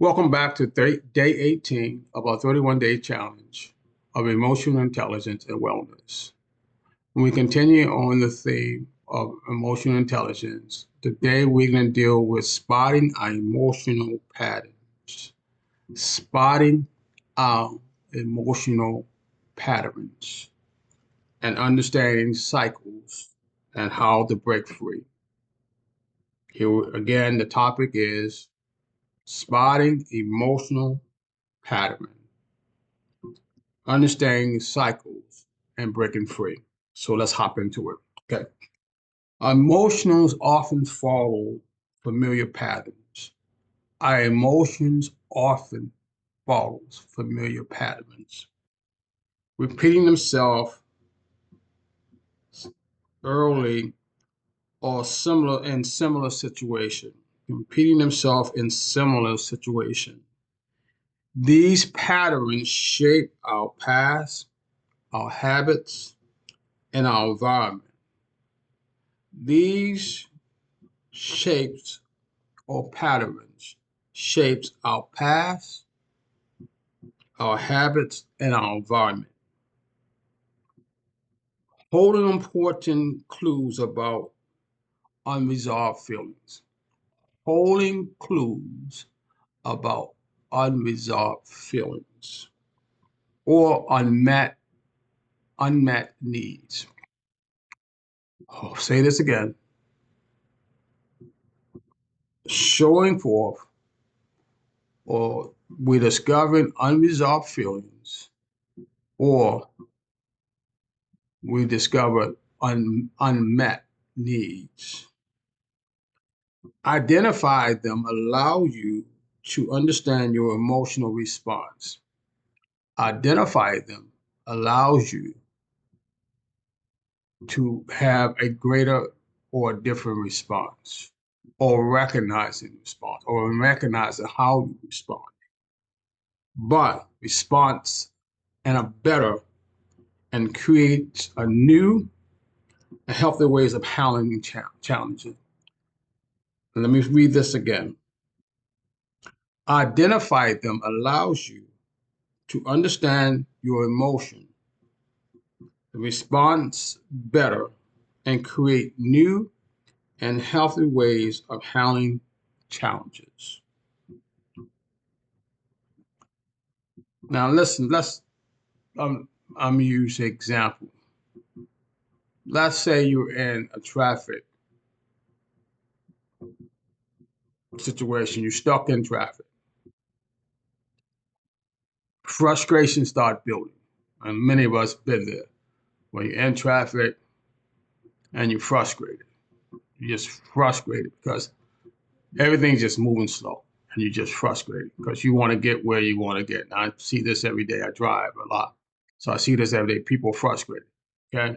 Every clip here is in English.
Welcome back to day 18 of our 31-day challenge of emotional intelligence and wellness. When we continue on the theme of emotional intelligence, today we're going to deal with spotting our emotional patterns. Spotting our emotional patterns and understanding cycles and how to break free. Here again, the topic is spotting emotional patterns, understanding cycles, and breaking free. So let's hop into it. Okay. Our emotions often follow familiar patterns. Our emotions often follows familiar patterns, repeating themselves early or similar situation, repeating themselves in similar situation. These patterns shape our past, our habits, and our environment. These shapes or patterns shapes our past, our habits, and our environment, holding important clues about unresolved feelings, holding clues about unresolved feelings or unmet needs. I'll say this again. Showing forth or we're discovering unresolved feelings or we discover unmet needs. Identify them allow you to understand your emotional response. Identify them allows you to have a greater or different response or recognizing response or recognizing how you respond. But response and a better and creates a new and healthy ways of handling challenges. And let me read this again. Identify them allows you to understand your emotion, the response better, and create new and healthy ways of handling challenges. Now, listen, um, I'm gonna use an example. Let's say you're in a traffic situation, you're stuck in traffic. Frustration start building, and many of us been there. When you're in traffic and you're frustrated, you're just frustrated because everything's just moving slow and you're just frustrated because you want to get where you want to get. And I see this every day. I drive a lot. So I see this every day. People frustrated. Okay.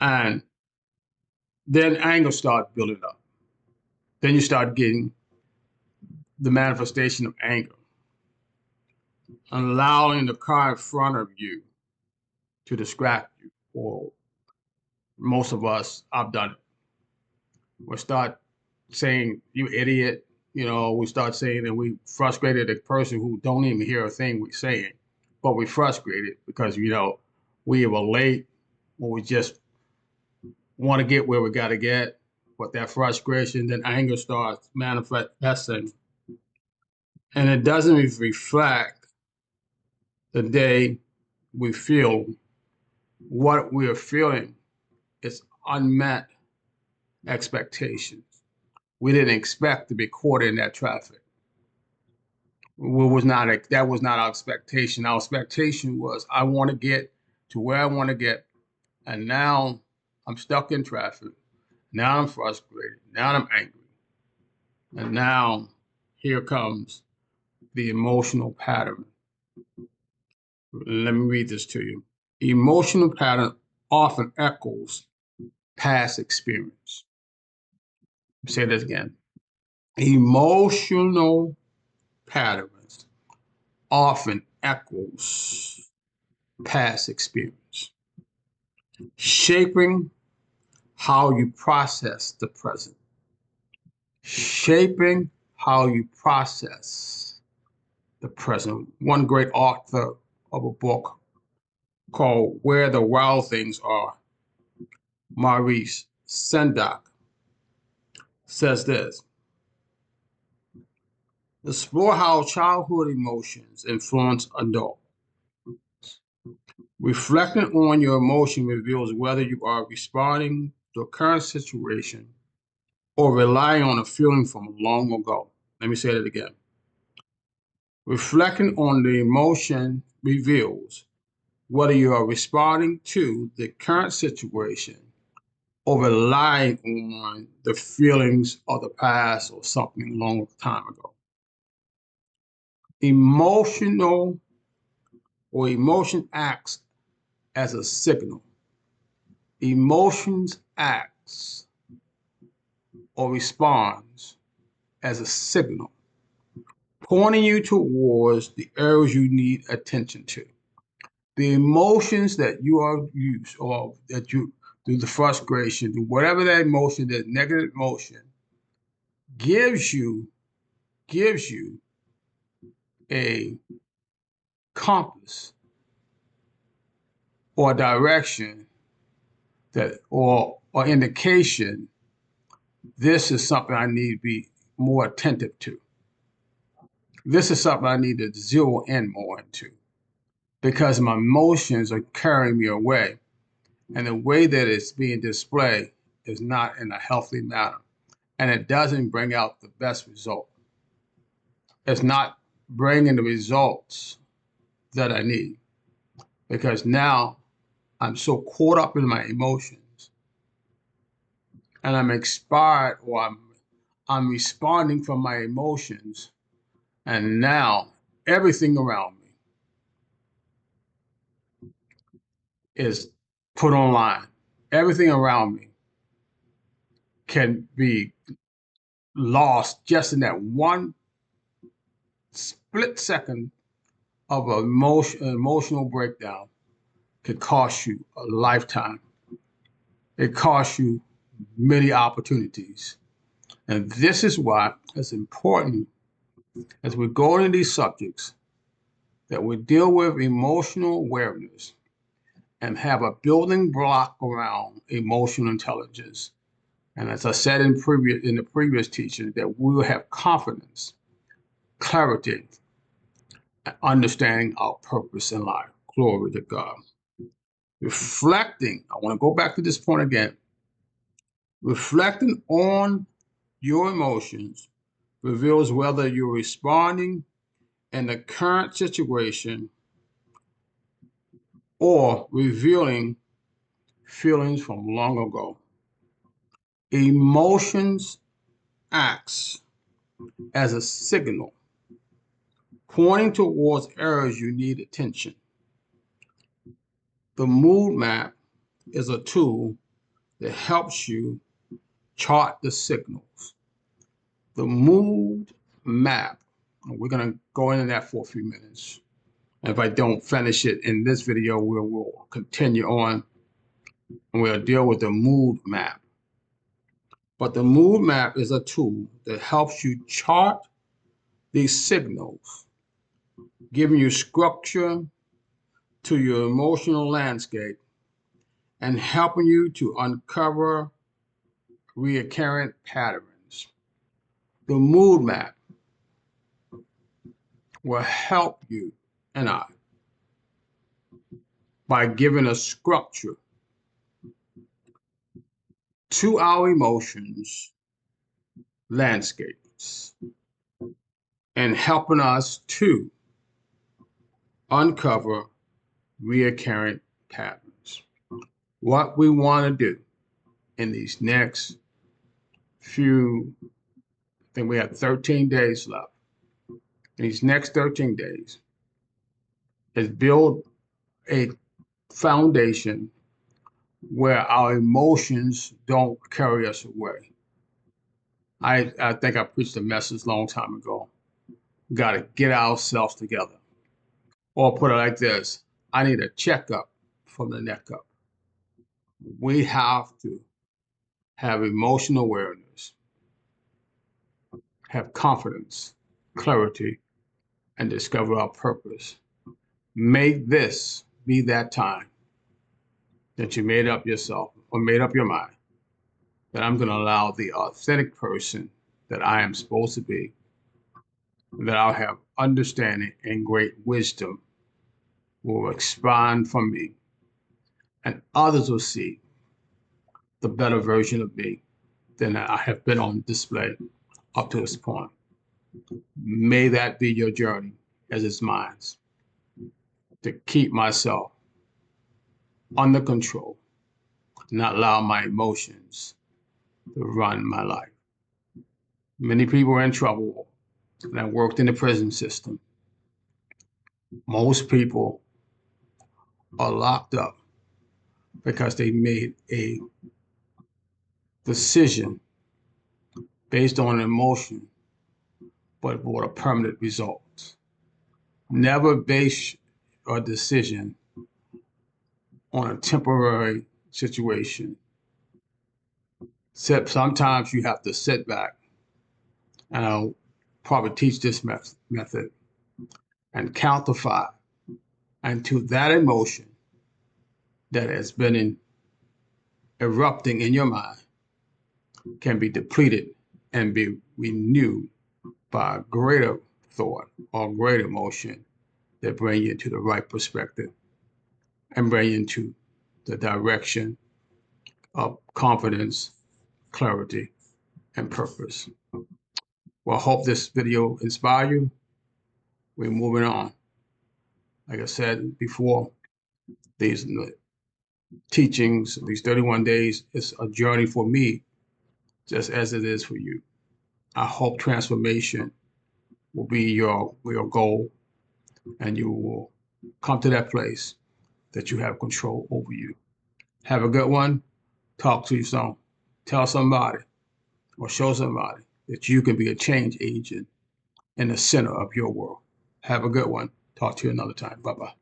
And then anger starts building up. Then you start getting the manifestation of anger, allowing the car in front of you to distract you. Or most of us, I've done it. We start saying, you idiot. We start saying that we frustrated a person who don't even hear a thing we're saying, but we frustrated because, we were late or we just want to get where we got to get. But that frustration, then anger starts manifesting. And it doesn't reflect the day we feel what we are feeling is unmet expectations. We didn't expect to be caught in that traffic. That was not our expectation. Our expectation was I want to get to where I want to get, and now I'm stuck in traffic. Now I'm frustrated. Now I'm angry, and now here comes the emotional pattern. Let me read this to you. Emotional pattern often echoes past experience. Say this again. Emotional patterns often echoes past experience, shaping how you process the present, shaping how you process the present. One great author of a book called Where the Wild Things Are, Maurice Sendak, says this: explore how childhood emotions influence adult. Reflecting on your emotion reveals whether you are responding to a current situation or relying on a feeling from long ago. Let me say that again. Reflecting on the emotion reveals whether you are responding to the current situation or relying on the feelings of the past or something long time ago. Emotional or emotion acts as a signal. Emotions acts or responds as a signal, pointing you towards the areas you need attention to. The emotions that you are used or that you through the frustration, through whatever that emotion, that negative emotion gives you, gives you a compass or direction that or indication this is something I need to be more attentive to. This is something I need to zero in more into because my emotions are carrying me away. And the way that it's being displayed is not in a healthy manner. And it doesn't bring out the best result. It's not bringing the results that I need because now I'm so caught up in my emotions and I'm expired or I'm responding from my emotions. And now everything around me is put online. Everything around me can be lost just in that one split second of an emotional breakdown. Could cost you a lifetime. It costs you many opportunities. And this is why it's important as we go into these subjects that we deal with emotional awareness and have a building block around emotional intelligence. And as I said in the previous teaching, that we will have confidence, clarity, and understanding our purpose in life. Glory to God. Reflecting, I want to go back to this point again. Reflecting on your emotions reveals whether you're responding in the current situation or revealing feelings from long ago. Emotions acts as a signal pointing towards areas you need attention. The mood map is a tool that helps you chart the signals. The mood map, and we're going to go into that for a few minutes. If I don't finish it in this video, we'll continue on and we'll deal with the mood map. But the mood map is a tool that helps you chart these signals, giving you structure to your emotional landscape and helping you to uncover recurrent patterns. The mood map will help you and I by giving a structure to our emotions landscapes and helping us to uncover recurrent patterns. What we want to do in these next few, I think we have 13 days left. In these next 13 days is build a foundation where our emotions don't carry us away. I think I preached a message a long time ago. Got to get ourselves together. Or put it like this, I need a checkup from the neck up. We have to have emotional awareness, have confidence, clarity, and discover our purpose. Make this be that time that you made up yourself or made up your mind that I'm going to allow the authentic person that I am supposed to be, that I'll have understanding and great wisdom will expand from me, and others will see the better version of me than I have been on display up to this point. May that be your journey as it's mine, to keep myself under control, not allow my emotions to run my life. Many people are in trouble and I worked in the prison system. Most people are locked up because they made a decision based on emotion, but brought a permanent result. Never base a decision on a temporary situation. Except sometimes you have to sit back, and I'll probably teach this method, and count to 5. And to that emotion that has been erupting in your mind can be depleted and be renewed by a greater thought or greater emotion that bring you to the right perspective and bring you into the direction of confidence, clarity, and purpose. Well, I hope this video inspire you. We're moving on. Like I said before, these teachings, these 31 days, is a journey for me, just as it is for you. I hope transformation will be your goal, and you will come to that place that you have control over you. Have a good one. Talk to you soon. Tell somebody or show somebody that you can be a change agent in the center of your world. Have a good one. Talk to you another time. Bye-bye.